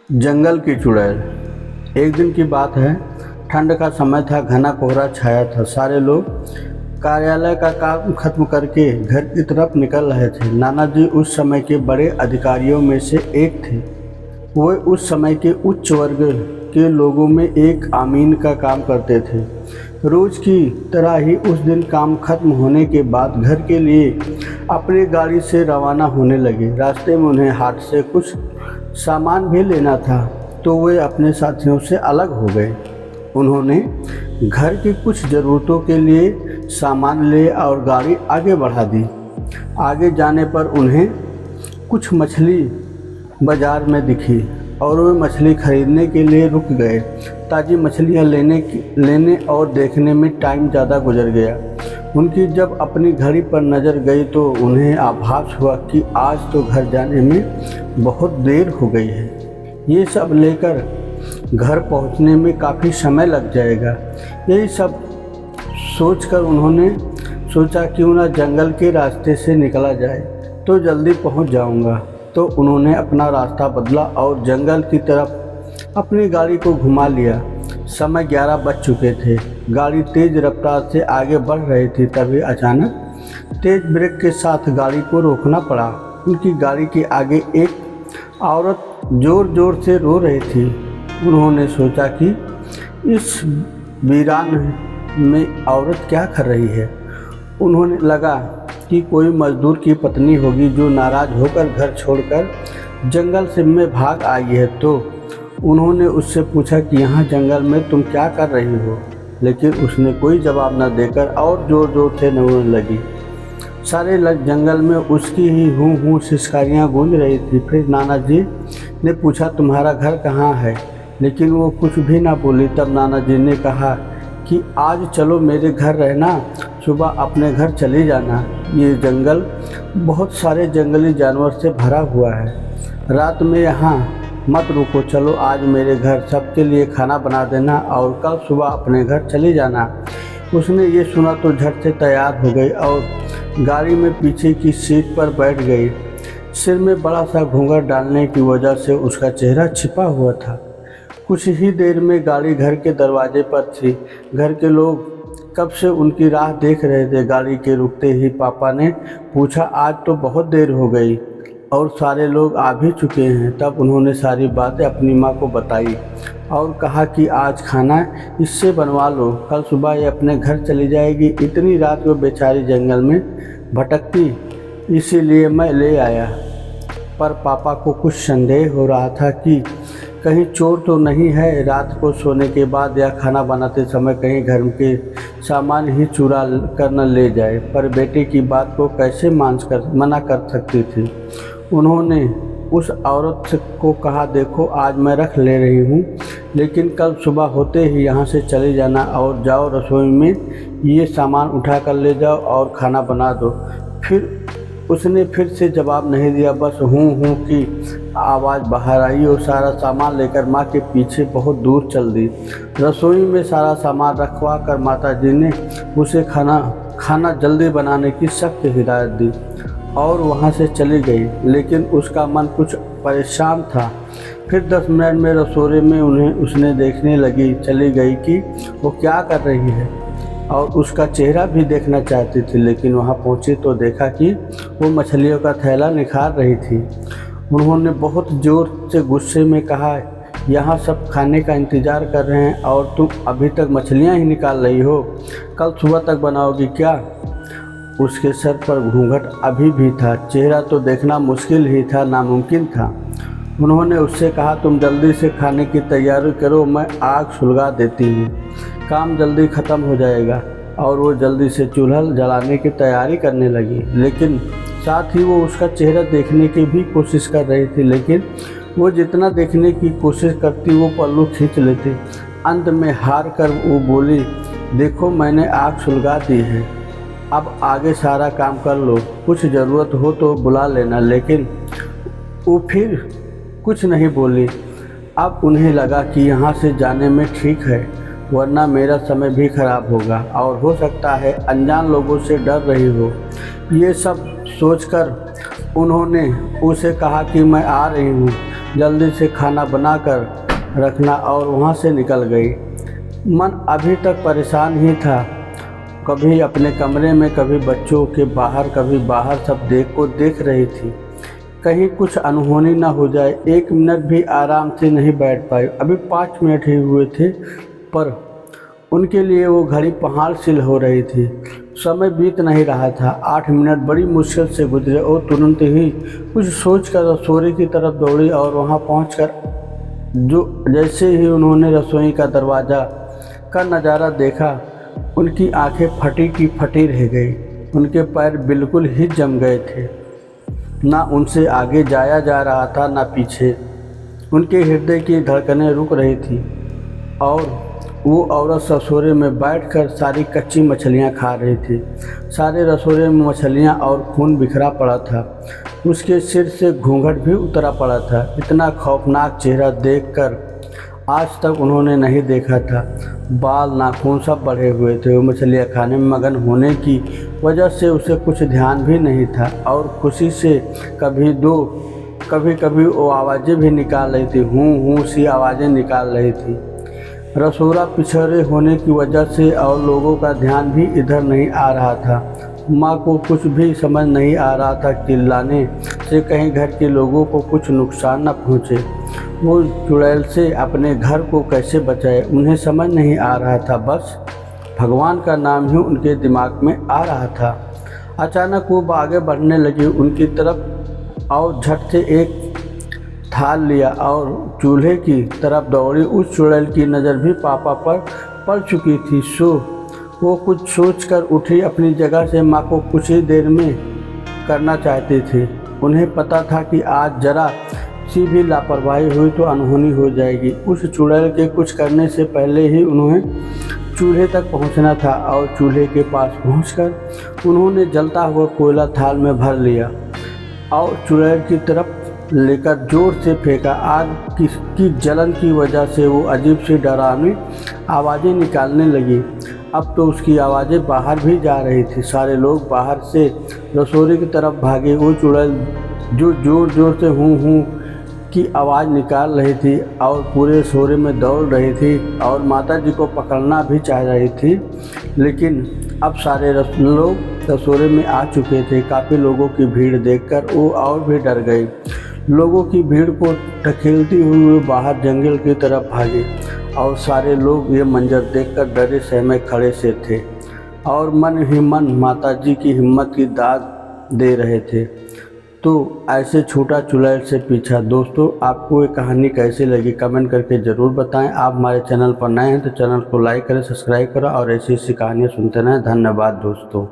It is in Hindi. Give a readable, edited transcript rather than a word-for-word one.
जंगल की चुड़ैल। एक दिन की बात है। ठंड का समय था, घना कोहरा छाया था। सारे लोग कार्यालय का काम खत्म करके घर की तरफ निकल रहे थे। नाना जी उस समय के बड़े अधिकारियों में से एक थे। वे उस समय के उच्च वर्ग के लोगों में एक अमीन का काम करते थे। रोज की तरह ही उस दिन काम खत्म होने के बाद घर के लिए अपनी गाड़ी से रवाना होने लगे। रास्ते में उन्हें हाट से कुछ सामान भी लेना था, तो वे अपने साथियों से अलग हो गए। उन्होंने घर की कुछ ज़रूरतों के लिए सामान ले और गाड़ी आगे बढ़ा दी। आगे जाने पर उन्हें कुछ मछली बाज़ार में दिखी और वे मछली खरीदने के लिए रुक गए। ताज़ी मछलियाँ लेने और देखने में टाइम ज़्यादा गुजर गया। उनकी जब अपनी घड़ी पर नज़र गई तो उन्हें आभास हुआ कि आज तो घर जाने में बहुत देर हो गई है। ये सब लेकर घर पहुंचने में काफ़ी समय लग जाएगा। यही सब सोचकर उन्होंने सोचा क्यों ना जंगल के रास्ते से निकला जाए, तो जल्दी पहुंच जाऊंगा। तो उन्होंने अपना रास्ता बदला और जंगल की तरफ अपनी गाड़ी को घुमा लिया। समय 11 बज चुके थे। गाड़ी तेज़ रफ्तार से आगे बढ़ रही थी। तभी अचानक तेज़ ब्रेक के साथ गाड़ी को रोकना पड़ा। उनकी गाड़ी के आगे एक औरत ज़ोर ज़ोर से रो रही थी। उन्होंने सोचा कि इस वीरान में औरत क्या कर रही है। उन्होंने लगा कि कोई मजदूर की पत्नी होगी जो नाराज़ होकर घर छोड़कर जंगल से में भाग आई है। तो उन्होंने उससे पूछा कि यहाँ जंगल में तुम क्या कर रही हो, लेकिन उसने कोई जवाब न देकर और ज़ोर ज़ोर से रोने लगी। सारे जंगल में उसकी ही हूँ सिसकारियाँ गूंज रही थी। फिर नाना जी ने पूछा तुम्हारा घर कहाँ है, लेकिन वो कुछ भी ना बोली। तब नाना जी ने कहा कि आज चलो मेरे घर रहना, सुबह अपने घर चली जाना। ये जंगल बहुत सारे जंगली जानवर से भरा हुआ है। रात में यहाँ मत रुको, चलो आज मेरे घर सबके लिए खाना बना देना और कल सुबह अपने घर चली जाना। उसने ये सुना तो झट से तैयार हो गई और गाड़ी में पीछे की सीट पर बैठ गई। सिर में बड़ा सा घूंघट डालने की वजह से उसका चेहरा छिपा हुआ था। कुछ ही देर में गाड़ी घर के दरवाजे पर थी। घर के लोग कब से उनकी राह देख रहे थे। गाड़ी के रुकते ही पापा ने पूछा आज तो बहुत देर हो गई और सारे लोग आ भी चुके हैं। तब उन्होंने सारी बातें अपनी माँ को बताई और कहा कि आज खाना इससे बनवा लो, कल सुबह ये अपने घर चली जाएगी। इतनी रात को बेचारी जंगल में भटकती, इसीलिए मैं ले आया। पर पापा को कुछ संदेह हो रहा था कि कहीं चोर तो नहीं है। रात को सोने के बाद या खाना बनाते समय कहीं घर के सामान ही चुरा कर न ले जाए। पर बेटे की बात को कैसे मना कर सकती थी। उन्होंने उस औरत को कहा देखो आज मैं रख ले रही हूँ, लेकिन कल सुबह होते ही यहाँ से चले जाना और जाओ रसोई में ये सामान उठा कर ले जाओ और खाना बना दो। फिर उसने फिर से जवाब नहीं दिया, बस हूँ की आवाज़ बाहर आई और सारा सामान लेकर माँ के पीछे बहुत दूर चल दी। रसोई में सारा सामान रखवा कर माता जी ने उसे खाना जल्दी बनाने की सख्त हिदायत दी और वहाँ से चली गई। लेकिन उसका मन कुछ परेशान था। फिर 10 मिनट में रसोई में उसने देखने लगी चली गई कि वो क्या कर रही है और उसका चेहरा भी देखना चाहती थी। लेकिन वहाँ पहुँची तो देखा कि वो मछलियों का थैला निकाल रही थी। उन्होंने बहुत ज़ोर से गुस्से में कहा यहाँ सब खाने का इंतज़ार कर रहे हैं और तुम अभी तक मछलियाँ ही निकाल रही हो, कल सुबह तक बनाओगी क्या। उसके सर पर घूंघट अभी भी था। चेहरा तो देखना मुश्किल ही था, नामुमकिन था। उन्होंने उससे कहा तुम जल्दी से खाने की तैयारी करो, मैं आग सुलगा देती हूँ, काम जल्दी ख़त्म हो जाएगा। और वो जल्दी से चूल्हा जलाने की तैयारी करने लगी। लेकिन साथ ही वो उसका चेहरा देखने की भी कोशिश कर रही थी। लेकिन वो जितना देखने की कोशिश करती वो पल्लू खींच लेती। अंत में हार कर वो बोली देखो मैंने आग सुलगा दी है, अब आगे सारा काम कर लो, कुछ ज़रूरत हो तो बुला लेना। लेकिन वो फिर कुछ नहीं बोली। अब उन्हें लगा कि यहाँ से जाने में ठीक है, वरना मेरा समय भी खराब होगा और हो सकता है अनजान लोगों से डर रही हो। ये सब सोचकर उन्होंने उसे कहा कि मैं आ रही हूँ, जल्दी से खाना बनाकर रखना और वहाँ से निकल गई। मन अभी तक परेशान ही था, कभी अपने कमरे में, कभी बच्चों के बाहर, कभी बाहर, सब देख रही थी कहीं कुछ अनहोनी ना हो जाए। 1 मिनट भी आराम से नहीं बैठ पाई। अभी 5 मिनट ही हुए थे, पर उनके लिए वो घड़ी पहाड़ सिल हो रही थी। समय बीत नहीं रहा था। 8 मिनट बड़ी मुश्किल से गुजरे और तुरंत ही कुछ सोचकर रसोई की तरफ दौड़ी और वहाँ पहुंचकर जैसे ही उन्होंने रसोई का दरवाज़ा का नज़ारा देखा, उनकी आंखें फटी की फटी रह गई। उनके पैर बिल्कुल ही जम गए थे। ना उनसे आगे जाया जा रहा था, ना पीछे। उनके हृदय की धड़कनें रुक रही थी और वो औरत रसोई में बैठकर सारी कच्ची मछलियाँ खा रही थी। सारे रसोई में मछलियाँ और खून बिखरा पड़ा था। उसके सिर से घूंघट भी उतरा पड़ा था। इतना खौफनाक चेहरा देखकर आज तक उन्होंने नहीं देखा था। बाल, नाखून सब बढ़े हुए थे। वो मछलियाँ खाने में मगन होने की वजह से उसे कुछ ध्यान भी नहीं था और खुशी से कभी कभी वो आवाज़ें भी निकाल रही थी, हूँ सी आवाज़ें निकाल रही थी। रसोड़ा पिछड़े होने की वजह से और लोगों का ध्यान भी इधर नहीं आ रहा था। माँ को कुछ भी समझ नहीं आ रहा था, चिल्लाने से कहीं घर के लोगों को कुछ नुकसान न पहुँचे। वो चुड़ैल से अपने घर को कैसे बचाए, उन्हें समझ नहीं आ रहा था। बस भगवान का नाम ही उनके दिमाग में आ रहा था। अचानक वो आगे बढ़ने लगी उनकी तरफ और झट से एक थाल लिया और चूल्हे की तरफ दौड़ी। उस चुड़ैल की नज़र भी पापा पर पड़ चुकी थी। वो कुछ सोचकर उठी अपनी जगह से। माँ को कुछ ही देर में करना चाहती थी। उन्हें पता था कि आज जरा सी भी लापरवाही हुई तो अनहोनी हो जाएगी। उस चुड़ैल के कुछ करने से पहले ही उन्हें चूल्हे तक पहुंचना था और चूल्हे के पास पहुंचकर उन्होंने जलता हुआ कोयला थाल में भर लिया और चुड़ैल की तरफ लेकर जोर से फेंका। आग की जलन की वजह से वो अजीब सी डरावनी आवाज़ें निकालने लगी। अब तो उसकी आवाज़ें बाहर भी जा रही थी। सारे लोग बाहर से रसोई की तरफ भागे। वो चुड़ैल जो जोर जोर से हूँ की आवाज़ निकाल रही थी और पूरे रसोई में दौड़ रही थी और माता जी को पकड़ना भी चाह रही थी, लेकिन अब सारे लोग रसोई में आ चुके थे। काफ़ी लोगों की भीड़ देखकर वो और भी डर गई। लोगों की भीड़ को धकेलती हुई बाहर जंगल की तरफ भागे और सारे लोग ये मंजर देखकर डरे सहमे खड़े से थे और मन ही मन माता जी की हिम्मत की दाद दे रहे थे। तो ऐसे छूटा चुड़ैल से पीछा। दोस्तों, आपको ये कहानी कैसी लगी कमेंट करके ज़रूर बताएं। आप हमारे चैनल पर नए हैं तो चैनल को लाइक करें, सब्सक्राइब करें और ऐसी कहानियाँ सुनते रहें। धन्यवाद दोस्तों।